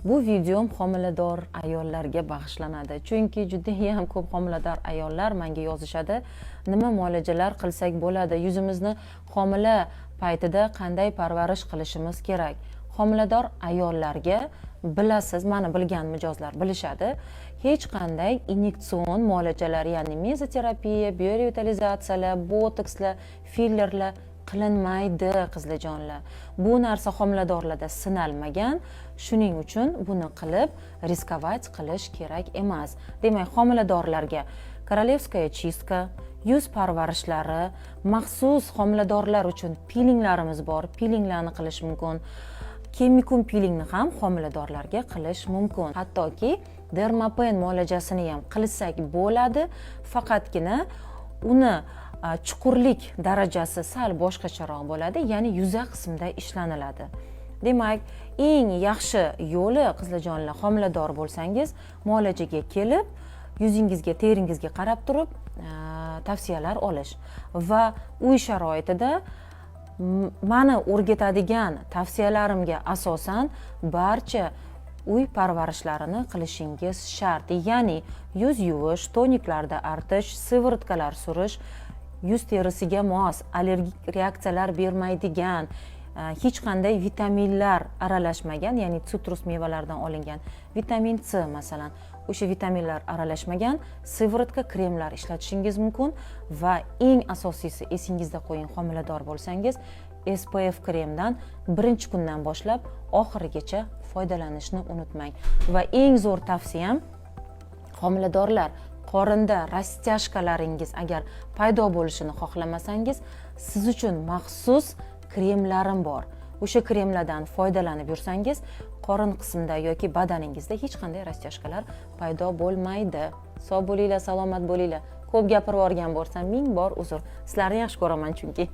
Bu videom homilador ayollarga bag'ishlanadi. Chunki juda ham ko'p homilador ayollar menga yozishadi, nima muolajalar qilsak bo'ladi, yuzimizni homila paytida qanday parvarish qilishimiz kerak. Homilador ayollarga bilasiz, mana bilgan mijozlar bilishadi, hech qanday inyektsion muolajalar, ya'ni mezoterapiya, biorevitalizatsiyalar, botokslar, fillerlar qilinmaydi qizlarjonlar. Bu narsa homiladorlarda sinalmagan, shuning uchun buni qilib riskovat qilish kerak emas. Demak, homiladorlarga korolevskaya chistka, yuz parvarishlari, maxsus homiladorlar uchun pilinglarimiz bor, pilinglarni qilish mumkin. Kemikun pilingni ham homiladorlarga qilish mumkin. Hattoki dermapen muolajasini ham qilsak bo'ladi, faqatgina uni chuqurlik darajasi sal boshqacharoq bo'ladi, ya'ni yuza qismida ishlaniladi. Demak, eng yaxshi yo'li qizlarjonlar, homilador bo'lsangiz, muolajaga kelib, yuzingizga, teringizga qarab turib, tavsiyalar olish va uy sharoitida mani o'rgatadigan tavsiyalarimga asosan barcha uy parvarishlarini qilishingiz shart. Ya'ni yuz yuvish, toniklarda artish, sivrotkalar surish, yuz terisiga mos, allergik reaksiyalar bermaydigan, hech qanday vitaminlar aralashmagan, ya'ni sitrus mevalaridan olingan vitamin C masalan, o'sha vitaminlar aralashmagan sivrotka kremlar ishlatishingiz mumkin va eng asosiysi, esingizda qo'ying, homilador bo'lsangiz SPF kremdan birinchi kundan boshlab oxirigacha foydalanishni unutmang. Va eng zo'r tavsiyam, homiladorlar, qorinda rastяжкalaringiz agar paydo bo'lishini xohlamasangiz, siz uchun maxsus kremlarim bor. O'sha kremlardan foydalanib yursangiz, qorin qismida yoki badaningizda hech qanday rastяжкаlar paydo bo'lmaydi. Sog' bo'linglar, salomat bo'linglar. Ko'p gapirib yuborgan bo'lsam, ming bor uzr. Sizlarni yaxshi ko'raman chunki.